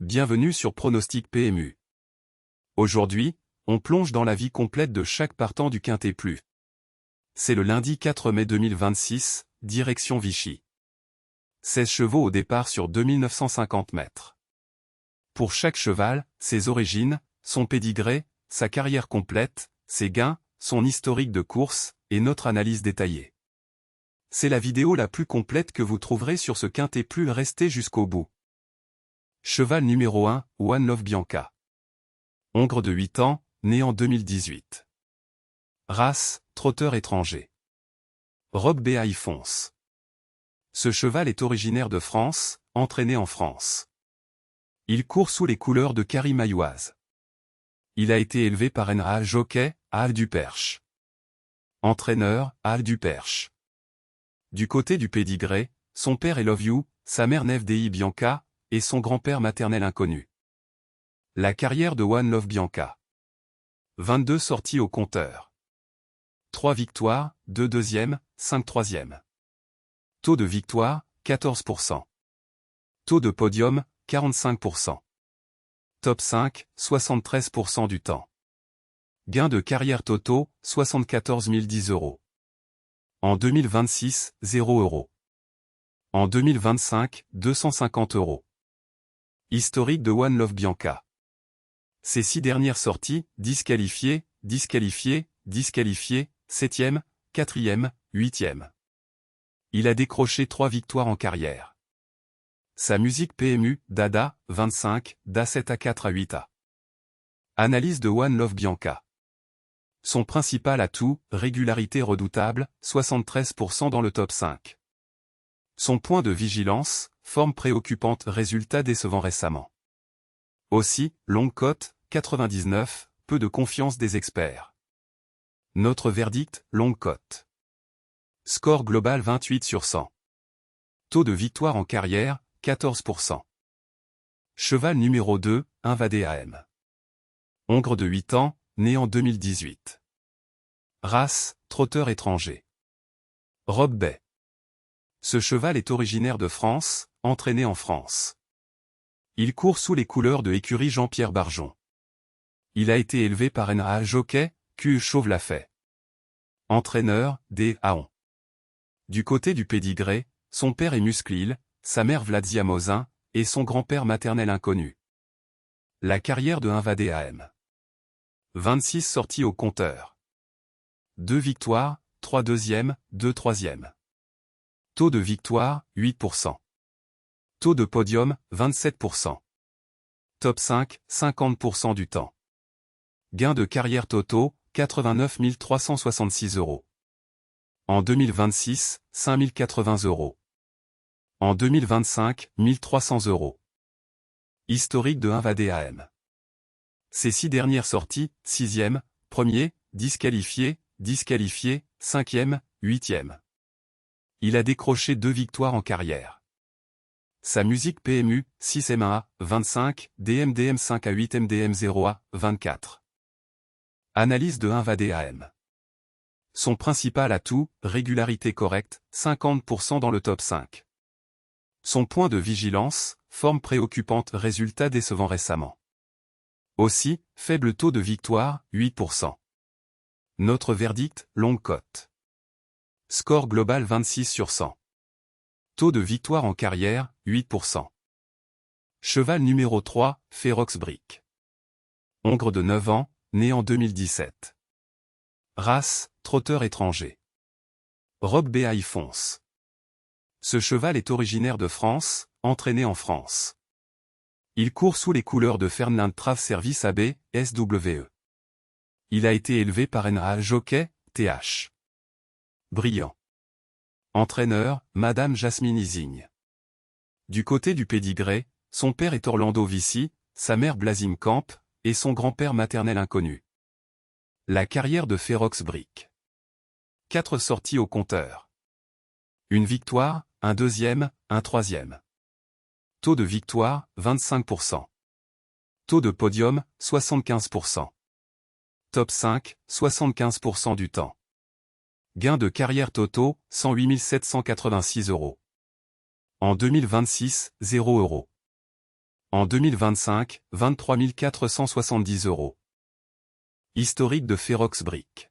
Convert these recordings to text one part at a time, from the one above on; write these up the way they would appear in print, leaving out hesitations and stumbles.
Bienvenue sur Pronostic PMU. Aujourd'hui, on plonge dans la vie complète de chaque partant du Quintet Plus. C'est le lundi 4 mai 2026, direction Vichy. 16 chevaux au départ sur 2950 mètres. Pour chaque cheval, ses origines, son pédigré, sa carrière complète, ses gains, son historique de course, et notre analyse détaillée. C'est la vidéo la plus complète que vous trouverez sur ce Quintet Plus, restez jusqu'au bout. Cheval numéro 1, One Love Bianca. Hongre de 8 ans, né en 2018. Race, trotteur étranger. Robe BAI fonce. Ce cheval est originaire de France, entraîné en France. Il court sous les couleurs de Karim Ayouaz. Il a été élevé par NA Jockey, à Al du Perche. Entraîneur, Al du Perche. Du côté du pédigré, son père est Love You, sa mère Neve Dei Bianca, et son grand-père maternel inconnu. La carrière de One Love Bianca. 22 sorties au compteur. 3 victoires, 2 deuxièmes, 5 troisièmes. Taux de victoire, 14%. Taux de podium, 45%. Top 5, 73% du temps. Gain de carrière totaux, 74 010 €. En 2026, 0 €. En 2025, 250 €. Historique de One Love Bianca. Ses 6 dernières sorties, disqualifiées, disqualifiées, disqualifiées, 7e, 4e, 8e. Il a décroché 3 victoires en carrière. Sa musique PMU, Dada, 25, Da7 à 4 à 8A. Analyse de One Love Bianca. Son principal atout, régularité redoutable, 73% dans le top 5. Son point de vigilance, forme préoccupante, résultat décevant récemment. Aussi, longue cote, 99, peu de confiance des experts. Notre verdict, longue cote. Score global 28 sur 100. Taux de victoire en carrière, 14%. Cheval numéro 2, Invadé AM. Hongre de 8 ans, né en 2018. Race, trotteur étranger. Robe Bay. Ce cheval est originaire de France, entraîné en France. Il court sous les couleurs de écurie Jean-Pierre Barjon. Il a été élevé par NA Jockey, Q Chauve l'a fait. Entraîneur, D. Aon. Du côté du pédigré, son père est Musclil, sa mère Vladzia Mozin, et son grand-père maternel inconnu. La carrière de Invadé AM. 26 sorties au compteur. 2 victoires, 3 deuxièmes, 2 troisièmes. Taux de victoire, 8%. Taux de podium, 27%. Top 5, 50% du temps. Gain de carrière totaux, 89 366 €. En 2026, 5 080 €. En 2025, 1 300 €. Historique de Invadé AM. Ses 6 dernières sorties, 6e, 1er, disqualifié, disqualifié, 5e, 8e. Il a décroché 2 victoires en carrière. Sa musique PMU, 6MA, 25, DMDM 5 à 8 MDM 0A, 24. Analyse de Invadé AM. Son principal atout, régularité correcte, 50% dans le top 5. Son point de vigilance, forme préoccupante, résultat décevant récemment. Aussi, faible taux de victoire, 8%. Notre verdict, longue cote. Score global 26 sur 100. Taux de victoire en carrière, 8%. Cheval numéro 3, Ferox Brick. Hongre de 9 ans, né en 2017. Race, trotteur étranger. Robe BAI fonce. Ce cheval est originaire de France, entraîné en France. Il court sous les couleurs de Fernand Trave Service AB, SWE. Il a été élevé par NA Jockey, TH. Brillant. Entraîneur, Madame Jasmine Isigne. Du côté du pédigré, son père est Orlando Vici, sa mère Blazim Camp, et son grand-père maternel inconnu. La carrière de Ferox Brick. 4 sorties au compteur. 1 victoire, 1 deuxième, 1 troisième. Taux de victoire, 25%. Taux de podium, 75%. Top 5, 75% du temps. Gain de carrière totaux, 108 786 €. En 2026, 0 €. En 2025, 23 470 €. Historique de Ferox Brick.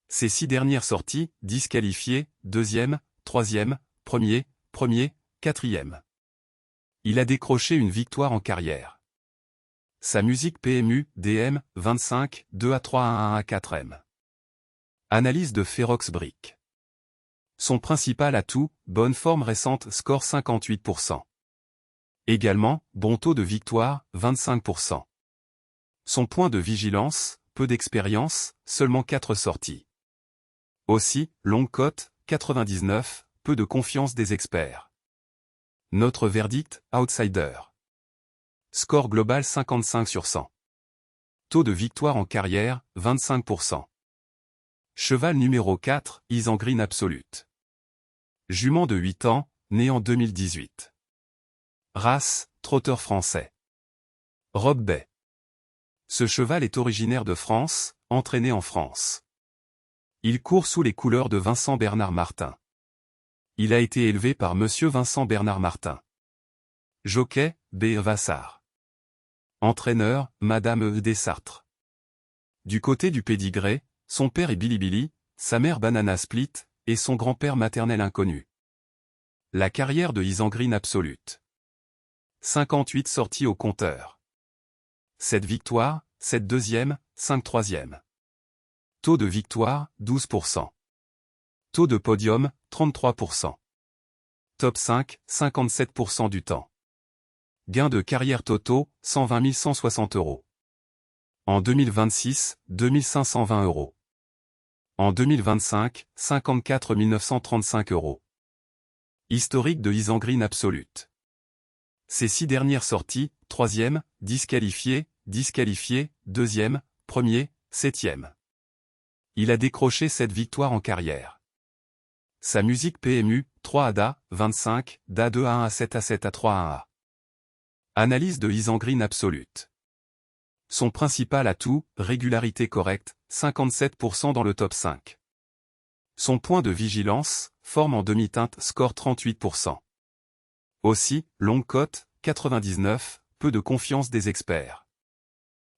Ces 6 dernières sorties, disqualifiées, 2e, 3e, 1er, 4e. Il a décroché une victoire en carrière. Sa musique PMU, DM, 25, 2A3A1A 4M. Analyse de Ferox Brick. Son principal atout, bonne forme récente, score 58%. Également, bon taux de victoire, 25%. Son point de vigilance, peu d'expérience, seulement 4 sorties. Aussi, longue cote, 99, peu de confiance des experts. Notre verdict, outsider. Score global 55 sur 100. Taux de victoire en carrière, 25%. Cheval numéro 4, Isengrin Absolute. Jument de 8 ans, né en 2018. Race, trotteur français. Robe Bay. Ce cheval est originaire de France, entraîné en France. Il court sous les couleurs de Vincent Bernard Martin. Il a été élevé par Monsieur Vincent Bernard Martin. Jockey, B. Vassar. Entraîneur, Madame E. Dessartres. Du côté du pédigré, son père est Billy Billy, sa mère Banana Split, et son grand-père maternel inconnu. La carrière de Isengrin Absolute. 58 sorties au compteur. 7 victoires, 7 deuxièmes, 5 troisièmes. Taux de victoire, 12%. Taux de podium, 33%. Top 5, 57% du temps. Gain de carrière totaux, 120 160 €. En 2026, 2520 €. En 2025, 54 935 €. Historique de Isengrin Absolute. Ces 6 dernières sorties, 3e, disqualifié, 2e, 1er, 7e. Il a décroché 7 victoires en carrière. Sa musique PMU, 3 ADA, 25, DA2A1 A7 A7 A3A1A. Analyse de Isengrin Absolute. Son principal atout, régularité correcte, 57% dans le top 5. Son point de vigilance, forme en demi-teinte, score 38%. Aussi, longue cote, 99, peu de confiance des experts.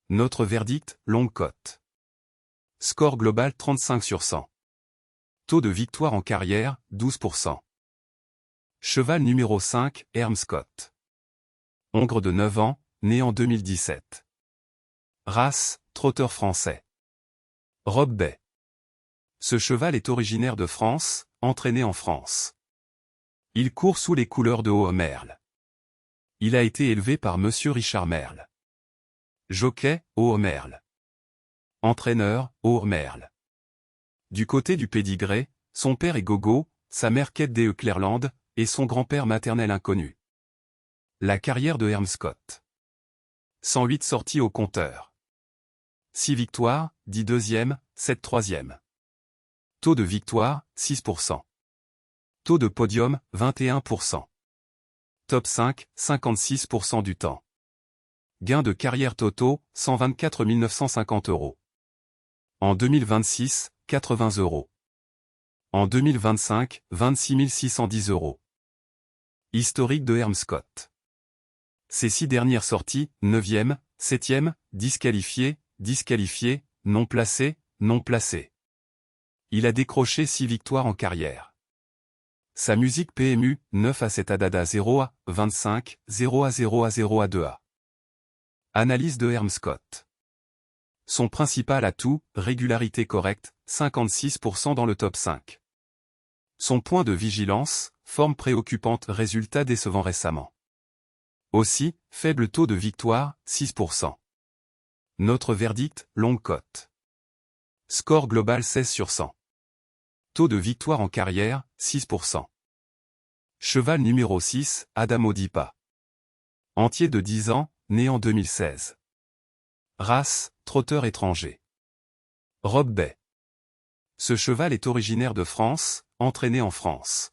Notre verdict, longue cote. Score global 35 sur 100. Taux de victoire en carrière, 12%. Cheval numéro 5, Herm Scott. Hongre de 9 ans, né en 2017. Race, trotteur français. Robe Bay. Ce cheval est originaire de France, entraîné en France. Il court sous les couleurs de Haut Merle. Il a été élevé par Monsieur Richard Merle. Jockey, Haut Merle. Entraîneur, Haut Merle. Du côté du pédigré, son père est Gogo, sa mère Kate de Clairland, et son grand-père maternel inconnu. La carrière de Herm Scott. 108 sorties au compteur. 6 victoires, 10 deuxièmes, 7 troisièmes. Taux de victoire, 6%. Taux de podium, 21%. Top 5, 56% du temps. Gain de carrière totaux, 124 950 €. En 2026, 80 €. En 2025, 26 610 €. Historique de Herm Scott. Ces 6 dernières sorties, 9e, 7e, disqualifié, non placé, non placé. Il a décroché 6 victoires en carrière. Sa musique PMU, 9 à 7 ADADA 0A, 25, 0A 0A 0A 2A. Analyse de Herm Scott. Son principal atout, régularité correcte, 56% dans le top 5. Son point de vigilance, forme préoccupante, résultat décevant récemment. Aussi, faible taux de victoire, 6%. Notre verdict, longue cote. Score global 16 sur 100. Taux de victoire en carrière, 6%. Cheval numéro 6, Adamo Dipa. Entier de 10 ans, né en 2016. Race, trotteur étranger. Robe Bay. Ce cheval est originaire de France, entraîné en France.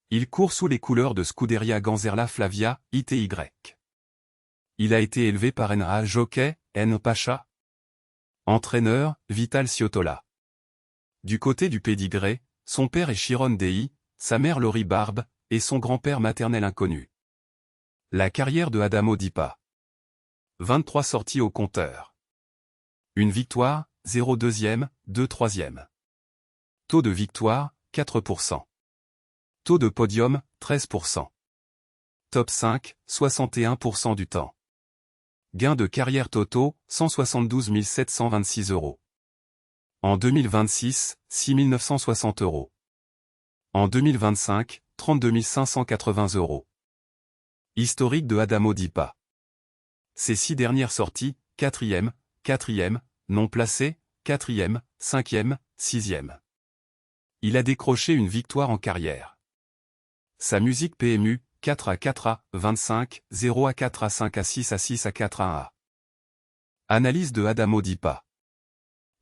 Il court sous les couleurs de Scuderia Ganzerla Flavia, ITY. Il a été élevé par N.A. Jockey, N. Pacha. Entraîneur, Vital Ciotola. Du côté du pédigré, son père est Chiron Dei, sa mère Laurie Barbe, et son grand-père maternel inconnu. La carrière de Adamo Dipa. 23 sorties au compteur. Une victoire, 0 deuxième, 2 troisième. Taux de victoire, 4%. Taux de podium, 13%. Top 5, 61% du temps. Gains de carrière totaux, 172 726 €. En 2026, 6 960 €. En 2025, 32 580 €. Historique de Adamo Dipa. Ses 6 dernières sorties, 4e, 4e, non placé, 4e, 5e, 6e. Il a décroché une victoire en carrière. Sa musique PMU, 4 à 4 à 25, 0 à 4 à 5 à 6 à 6 à 4 à 1 à. Analyse de Adamo Dipa.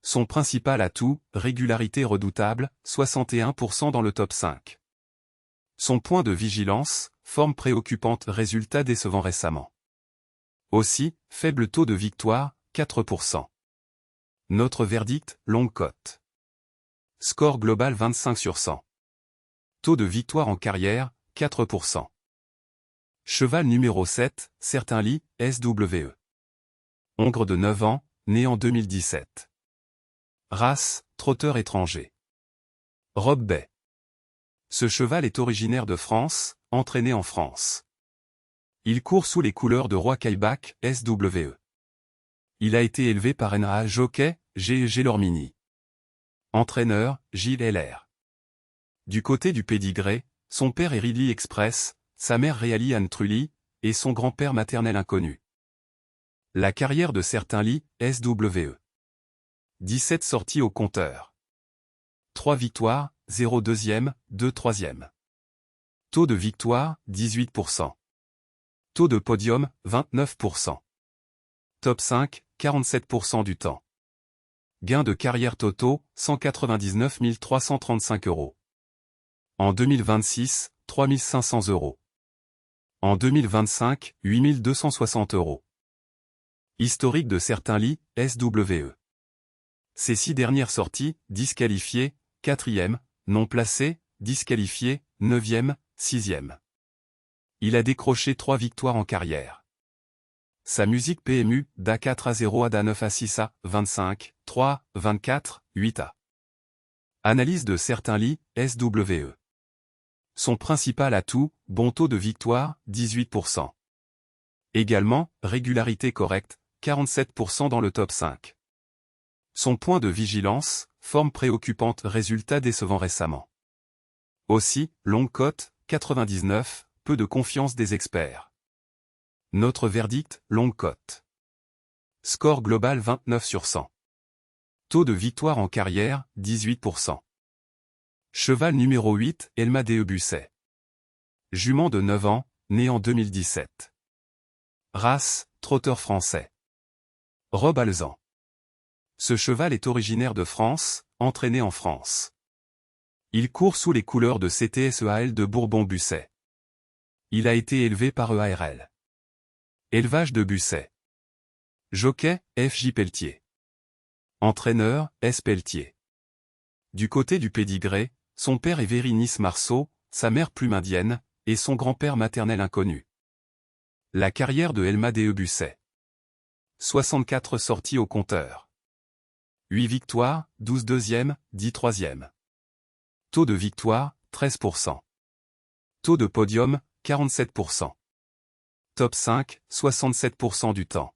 Son principal atout, régularité redoutable, 61% dans le top 5. Son point de vigilance, forme préoccupante, résultat décevant récemment. Aussi, faible taux de victoire, 4%. Notre verdict, longue cote. Score global 25 sur 100. Taux de victoire en carrière, 4%. Cheval numéro 7, Certainly, SWE. Hongre de 9 ans, né en 2017. Race, trotteur étranger. Robe Bay. Ce cheval est originaire de France, entraîné en France. Il court sous les couleurs de Roi Kaibak, SWE. Il a été élevé par NA Jockey, GEG Lormini. Entraîneur, Gilles LR. Du côté du pédigré, son père est Ridley Express, sa mère Réali Anne Trulli, et son grand-père maternel inconnu. La carrière de Certainly, SWE. 17 sorties au compteur. 3 victoires, 0 deuxième, 2 troisième. Taux de victoire, 18%. Taux de podium, 29%. Top 5, 47% du temps. Gains de carrière totaux, 199 335 €. En 2026, 3 500 €. En 2025, 8 260 €. Historique de Certainly, SWE. Ses 6 dernières sorties, disqualifiées, 4e, non placé, disqualifié, 9e, 6e. Il a décroché 3 victoires en carrière. Sa musique PMU, DA 4 à 0 à DA 9 à 6 à 25, 3, 24, 8 à. Analyse de Certainly, SWE. Son principal atout, bon taux de victoire, 18%. Également, régularité correcte, 47% dans le top 5. Son point de vigilance, forme préoccupante, résultat décevant récemment. Aussi, longue cote, 99, peu de confiance des experts. Notre verdict, longue cote. Score global 29 sur 100. Taux de victoire en carrière, 18%. Cheval numéro 8, Elma Busset. Jument de 9 ans, né en 2017. Race, trotteur français. Robe alezan. Ce cheval est originaire de France, entraîné en France. Il court sous les couleurs de CTSEAL de Bourbon-Busset. Il a été élevé par EARL. Élevage de Busset. Jockey, FJ Pelletier. Entraîneur, S. Pelletier. Du côté du pédigré, son père est Vérinis Marceau, sa mère plume indienne, et son grand-père maternel inconnu. La carrière de Elma Busset. 64 sorties au compteur. 8 victoires, 12 deuxièmes, 10 troisièmes. Taux de victoire, 13%. Taux de podium, 47%. Top 5, 67% du temps.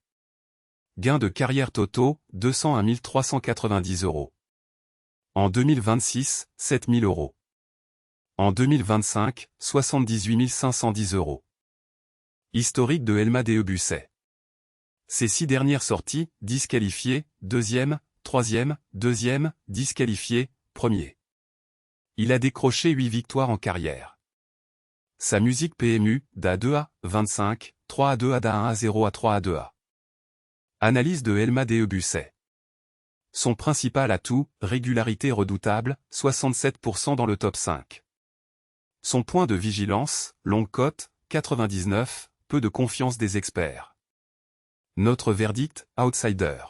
Gains de carrière totaux, 200 à 1390 €. En 2026, 7000 €. En 2025, 78 510 €. Historique de Elma Busset. Ses 6 dernières sorties, disqualifiées, 2e, 3e, 2e, disqualifié, 1er. Il a décroché 8 victoires en carrière. Sa musique PMU, DA 2 à 25, 3 à 2 à DA 1 à 0 à 3 à 2 à. Analyse de Elma Busset. Son principal atout, régularité redoutable, 67% dans le top 5. Son point de vigilance, longue cote, 99, peu de confiance des experts. Notre verdict, outsider.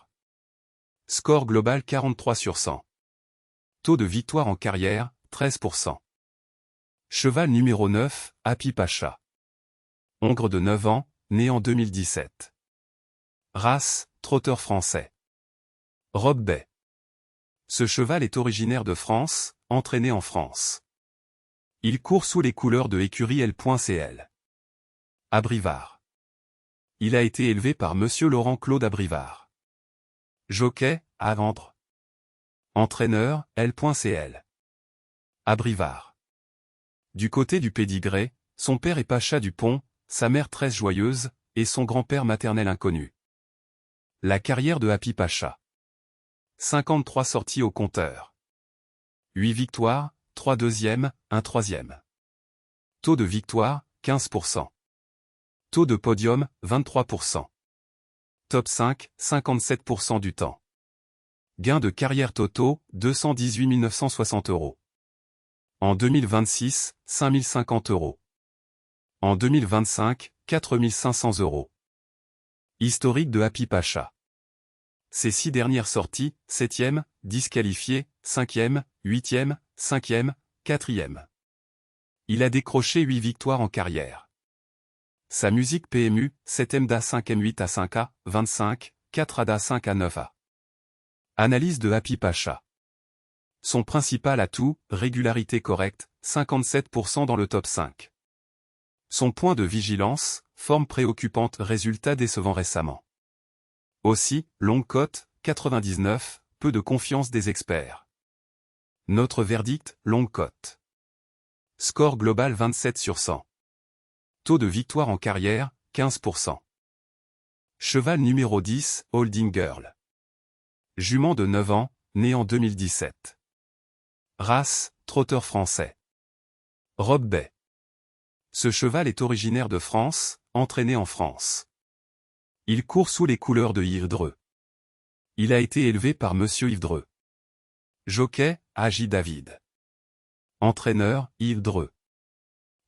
Score global 43 sur 100. Taux de victoire en carrière, 13%. Cheval numéro 9, Happy Pacha. Hongre de 9 ans, né en 2017. Race, trotteur français. Robe Bay. Ce cheval est originaire de France, entraîné en France. Il court sous les couleurs de l'écurie L.CL. Abrivard. Il a été élevé par Monsieur Laurent-Claude Abrivard. Jockey, à vendre. Entraîneur, L.CL. Abrivard. Du côté du pédigré, son père est Pacha Dupont, sa mère très joyeuse, et son grand-père maternel inconnu. La carrière de Happy Pacha. 53 sorties au compteur. 8 victoires, 3 deuxièmes, 1 troisième. Taux de victoire, 15%. Taux de podium, 23%. Top 5, 57% du temps. Gain de carrière totaux, 218 960 €. En 2026, 5 050 €. En 2025, 4 500 €. Historique de Happy Pacha. Ses 6 dernières sorties, 7e, disqualifié, 5e, 8e, 5e, 4e. Il a décroché 8 victoires en carrière. Sa musique PMU, 7 MDA 5 M8 à 5A, 25, 4 ADA 5 à 9A. Analyse de Happy Pacha. Son principal atout, régularité correcte, 57% dans le top 5. Son point de vigilance, forme préoccupante, résultat décevant récemment. Aussi, longue cote, 99, peu de confiance des experts. Notre verdict, longue cote. Score global 27 sur 100. Taux de victoire en carrière, 15%. Cheval numéro 10, Holding Girl. Jument de 9 ans, né en 2017. Race, trotteur français. Robe Bay. Ce cheval est originaire de France, entraîné en France. Il court sous les couleurs de Yves Dreux. Il a été élevé par Monsieur Yves Dreux. Jockey, Agi David. Entraîneur, Yves Dreux.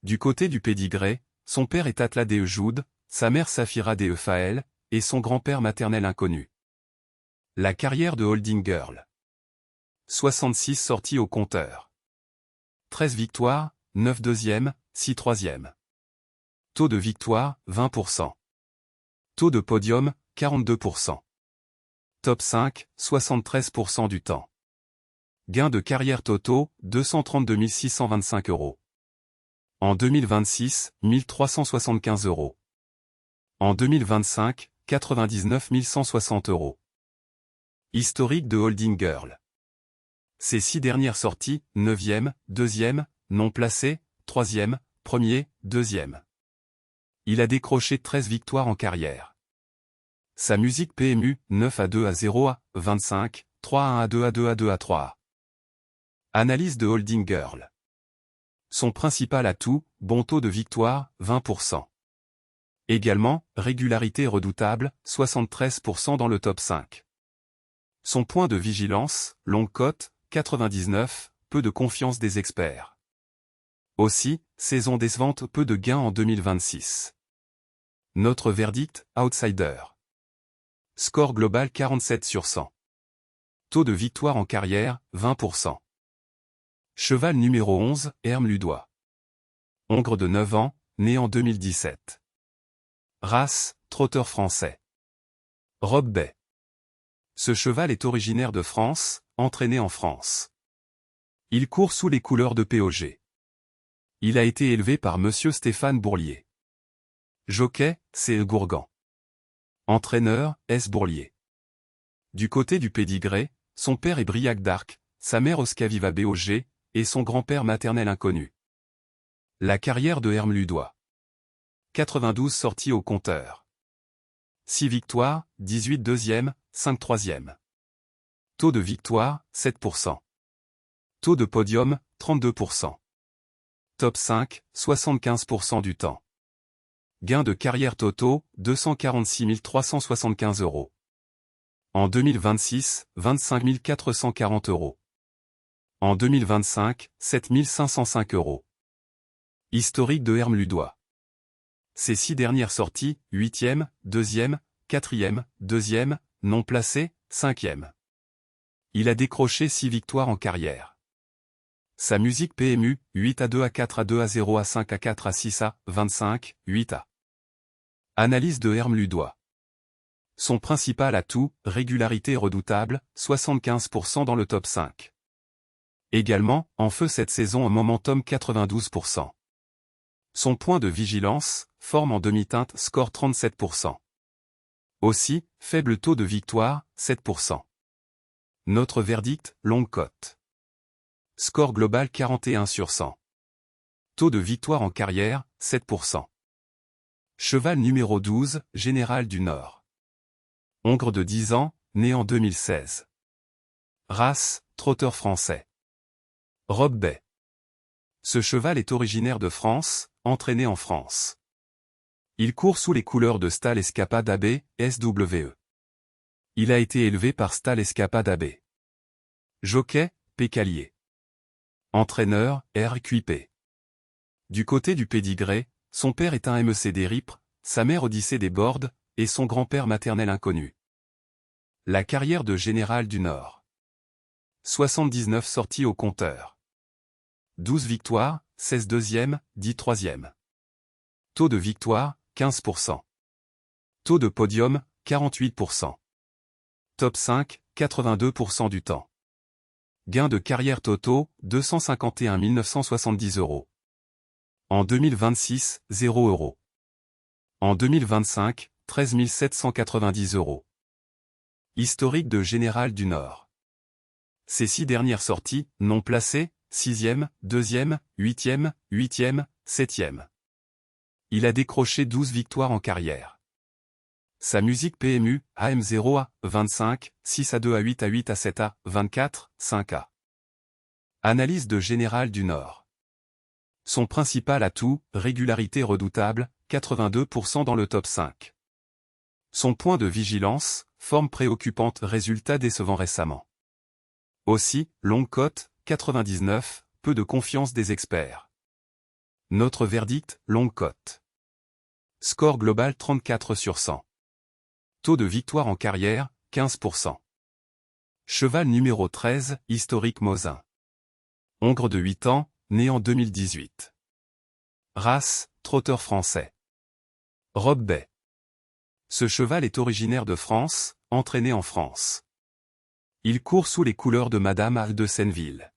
Du côté du pédigré, son père est Atla de Joude, sa mère Safira de Faël, et son grand-père maternel inconnu. La carrière de Holding Girl. 66 sorties au compteur. 13 victoires, 9 deuxièmes, 6 troisièmes. Taux de victoire, 20%. Taux de podium, 42%. Top 5, 73% du temps. Gain de carrière totaux, 232 625 €. En 2026, 1375 €. En 2025, 99 160 €. Historique de Holding Girl. Ses 6 dernières sorties, 9e, 2e, non placé, 3e, 1er, 2e. Il a décroché 13 victoires en carrière. Sa musique PMU, 9 à 2 à 0 à 25, 3 à 1 à 2 à 2 à 2 à 3 à. Analyse de Holding Girl. Son principal atout, bon taux de victoire, 20%. Également, régularité redoutable, 73% dans le top 5. Son point de vigilance, longue cote, 99, peu de confiance des experts. Aussi, saison décevante, peu de gains en 2026. Notre verdict, outsider. Score global 47 sur 100. Taux de victoire en carrière, 20%. Cheval numéro 11, Herme Ludois. Hongre de 9 ans, né en 2017. Race, trotteur français. Robe Bay. Ce cheval est originaire de France, entraîné en France. Il court sous les couleurs de POG. Il a été élevé par Monsieur Stéphane Bourlier. Jockey, C. Gourgan. Entraîneur, S. Bourlier. Du côté du pédigré, son père est Briac d'Arc, sa mère Oscaviva BOG, et son grand-père maternel inconnu. La carrière de Herme Ludois. 92 sorties au compteur. 6 victoires, 18 deuxièmes, 5 troisièmes. Taux de victoire, 7%. Taux de podium, 32%. Top 5, 75% du temps. Gain de carrière totaux, 246 375 €. En 2026, 25 440 €. En 2025, 7 505 €. Historique de Herme Ludois. Ses 6 dernières sorties, 8e, 2e, 4e, 2e, non placé, 5e. Il a décroché 6 victoires en carrière. Sa musique PMU, 8 à 2 à 4 à 2 à 0 à 5 à 4 à 6 à 25, 8 à. Analyse de Herm Ludois. Son principal atout, régularité redoutable, 75% dans le top 5. Également, en feu cette saison en momentum 92%. Son point de vigilance, forme en demi-teinte, score 37%. Aussi, faible taux de victoire, 7%. Notre verdict, longue cote. Score global 41 sur 100. Taux de victoire en carrière, 7%. Cheval numéro 12, Général du Nord. Hongre de 10 ans, né en 2016. Race, trotteur français. Robe Bay. Ce cheval est originaire de France, entraîné en France. Il court sous les couleurs de Stal Escapade AB, SWE. Il a été élevé par Stal Escapade AB. Jockey, Pécalier. Entraîneur, RQP. Du côté du pédigré, son père est un MEC des Ripres, sa mère Odyssée des Bordes, et son grand-père maternel inconnu. La carrière de Général du Nord. 79 sorties au compteur. 12 victoires, 16 deuxièmes, 10 troisièmes. Taux de victoire, 15%. Taux de podium, 48%. Top 5, 82% du temps. Gains de carrière totaux, 251 970 €. En 2026, 0 €. En 2025, 13 790 €. Historique de Général du Nord. Ses 6 dernières sorties, non placées, 6e, 2e, 8e, 8e, 7e. Il a décroché 12 victoires en carrière. Sa musique PMU, AM0A, 25, 6A2 A8 A8 A7A, 24, 5A. Analyse de Général du Nord. Son principal atout, régularité redoutable, 82% dans le top 5. Son point de vigilance, forme préoccupante, résultat décevant récemment. Aussi, longue cote, 99, peu de confiance des experts. Notre verdict, longue cote. Score global 34 sur 100. Taux de victoire en carrière, 15%. Cheval numéro 13, historique Mosin. Hongre de 8 ans, né en 2018. Race, trotteur français. Robe Bay. Ce cheval est originaire de France, entraîné en France. Il court sous les couleurs de Madame Al de Senneville.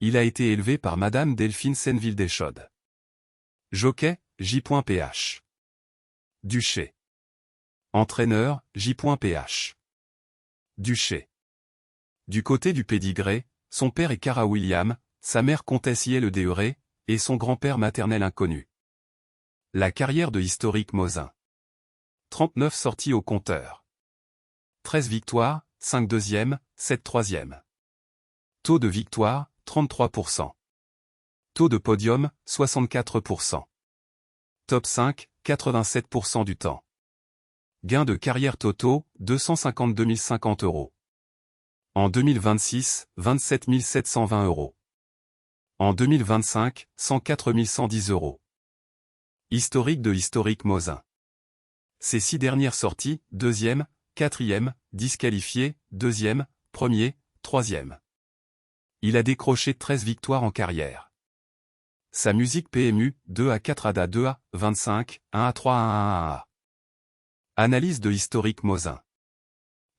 Il a été élevé par Madame Delphine Senneville-Deschaudes. Jockey, J.PH. Duché. Entraîneur, J.PH. Duché. Du côté du pédigré, son père est Cara William, sa mère Comtesse Yelle Deuré, et son grand-père maternel inconnu. La carrière de historique Mosin. 39 sorties au compteur. 13 victoires, 5 deuxièmes, 7 troisièmes. Taux de victoire, 33%. Taux de podium, 64%. Top 5, 87% du temps. Gains de carrière totaux, 252 050 €. En 2026, 27 720 €. En 2025, 104 110 €. Historique de historique Mosin. Ses 6 dernières sorties, 2e, 4e, disqualifié, 2e, 1er, 3e. Il a décroché 13 victoires en carrière. Sa musique PMU, 2A4 ADA 2A, 25, 1A3 1A 1A. Analyse de historique Mosin.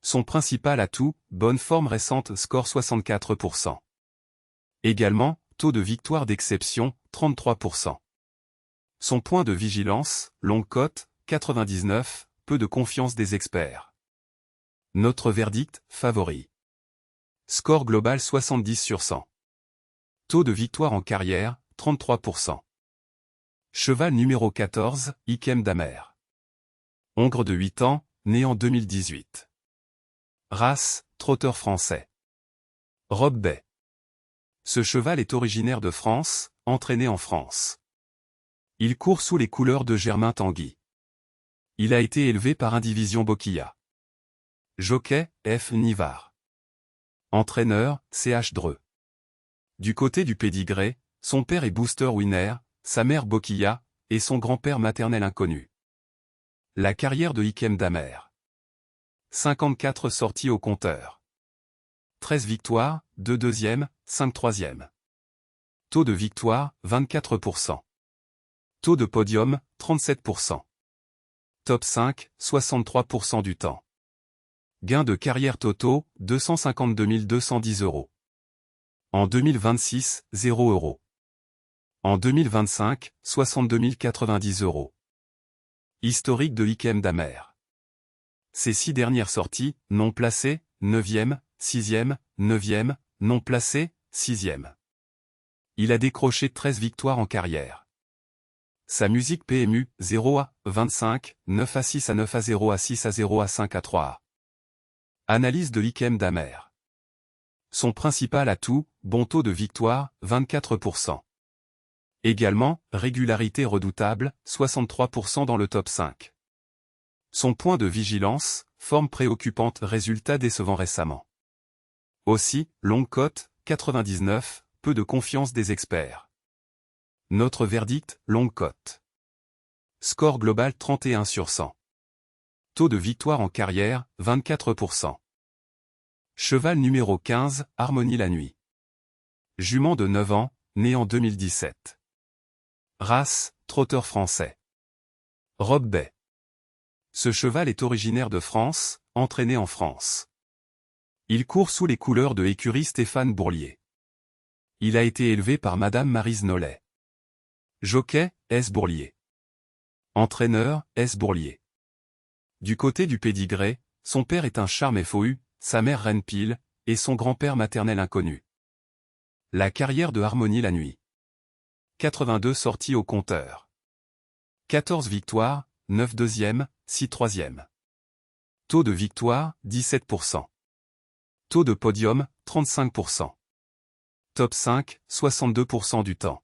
Son principal atout, bonne forme récente, score 64%. Également, taux de victoire d'exception, 33%. Son point de vigilance, longue cote, 99, peu de confiance des experts. Notre verdict, favori. Score global 70 sur 100. Taux de victoire en carrière, 33%. Cheval numéro 14, Ikem Damer. Hongre de 8 ans, né en 2018. Race, trotteur français. Robe Bay. Ce cheval est originaire de France, entraîné en France. Il court sous les couleurs de Germain Tanguy. Il a été élevé par Indivision Boquilla. Jockey, F. Nivard. Entraîneur, CH Dreux. Du côté du pédigré, son père est Booster Winner, sa mère Boquilla, et son grand-père maternel inconnu. La carrière de Ikem Damer. 54 sorties au compteur. 13 victoires, 2 deuxièmes, 5 troisièmes. Taux de victoire, 24%. Taux de podium, 37%. top 5, 63% du temps. Gain de carrière totaux, 252 210 €. En 2026, 0 €. En 2025, 62 090 €. Historique de Hichem Damer. Ses 6 dernières sorties, non placées, 9e, 6e, 9e, non placées, 6e. Il a décroché 13 victoires en carrière. Sa musique PMU, 0 à 25, 9 à 6 à 9 à 0 à 6 à 0 à 5 à 3 à. Analyse de Hichem Damer. Son principal atout, bon taux de victoire, 24%. Également, régularité redoutable, 63% dans le top 5. Son point de vigilance, forme préoccupante, résultat décevant récemment. Aussi, longue cote, 99, peu de confiance des experts. Notre verdict, longue cote. Score global 31 sur 100. Taux de victoire en carrière, 24%. Cheval numéro 15, Harmonie la nuit. Jument de 9 ans, né en 2017. Race, trotteur français. Robe Bay. Ce cheval est originaire de France, entraîné en France. Il court sous les couleurs de écurie Stéphane Bourlier. Il a été élevé par Madame Maryse Nollet. Jockey, S. Bourlier. Entraîneur, S. Bourlier. Du côté du pédigré, son père est un charme FOU, sa mère Reine Pile, et son grand-père maternel inconnu. La carrière de Harmonie la nuit. 82 sorties au compteur. 14 victoires, 9 deuxièmes, 6 troisièmes. Taux de victoire, 17%. Taux de podium, 35%. Top 5, 62% du temps.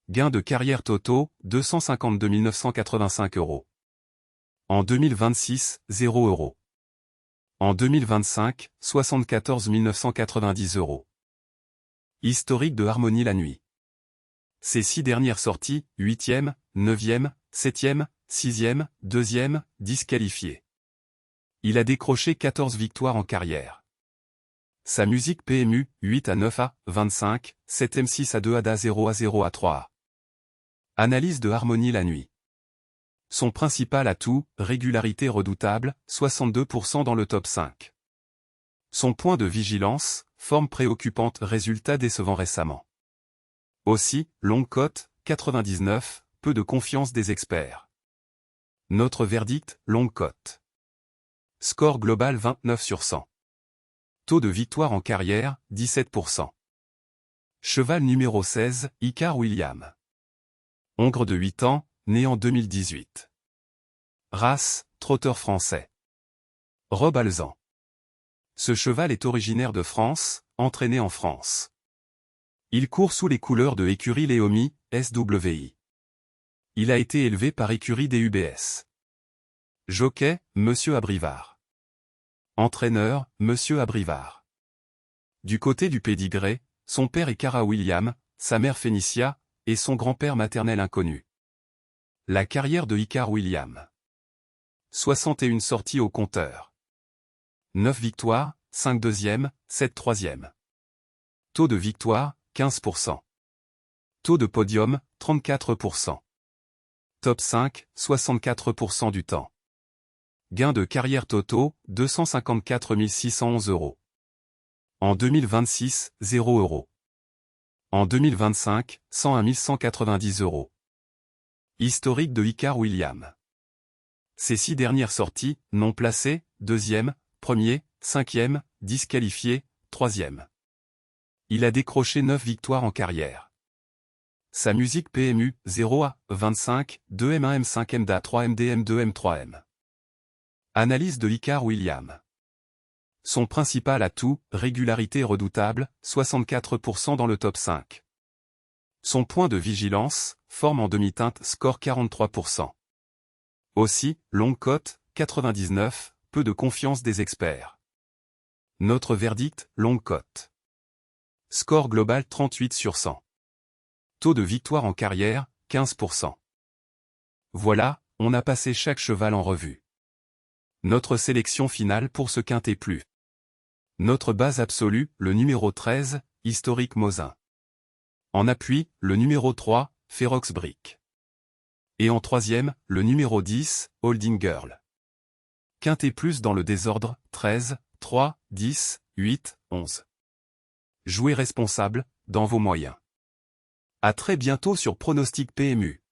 Gain de carrière totaux, 252 985 €. En 2026, 0 €. En 2025, 74 990 €. Historique de Harmonie la nuit. Ses 6 dernières sorties, 8e, 9e, 7e, 6e, 2e, disqualifiées. Il a décroché 14 victoires en carrière. Sa musique PMU, 8 à 9 à 25, 7e 6 à 2 à 0 à 0 à 3 à. Analyse de Harmonie la nuit. Son principal atout, régularité redoutable, 62% dans le top 5. Son point de vigilance, forme préoccupante, résultat décevant récemment. Aussi, longue cote, 99, peu de confiance des experts. Notre verdict, longue cote. Score global 29 sur 100. Taux de victoire en carrière, 17%. Cheval numéro 16, Icar William. Hongre de 8 ans, né en 2018. Race, trotteur français. Robe alezan. Ce cheval est originaire de France, entraîné en France. Il court sous les couleurs de écurie Léomy, SWI. Il a été élevé par écurie DUBS. Jockey, Monsieur Abrivard. Entraîneur, Monsieur Abrivard. Du côté du pédigré, son père est Cara William, sa mère Phénicia, et son grand-père maternel inconnu. La carrière de Icar William. 61 sorties au compteur. 9 victoires, 5 deuxièmes, 7 troisièmes. Taux de victoire, 15%. Taux de podium, 34%. Top 5, 64% du temps. Gain de carrière totaux, 254 611 €. En 2026, 0 €. En 2025, 101 190 €. Historique de Icar William. Ses 6 dernières sorties, non placées, 2e, 1er, 5e, disqualifié, 3e. Il a décroché 9 victoires en carrière. Sa musique PMU, 0 à 25, 2M 1M 5M DA 3M DM 2M 3M. Analyse de Icar William. Son principal atout, régularité redoutable, 64% dans le top 5. Son point de vigilance, forme en demi-teinte, score 43%. Aussi, longue cote, 99, peu de confiance des experts. Notre verdict, longue cote. Score global 38 sur 100. Taux de victoire en carrière, 15%. Voilà, on a passé chaque cheval en revue. Notre sélection finale pour ce quintet plus. Notre base absolue, le numéro 13, Historique Mosin. En appui, le numéro 3, Ferox Brick. Et en troisième, le numéro 10, Holding Girl. Quintet plus dans le désordre, 13, 3, 10, 8, 11. Jouez responsable, dans vos moyens. À très bientôt sur Pronostic PMU.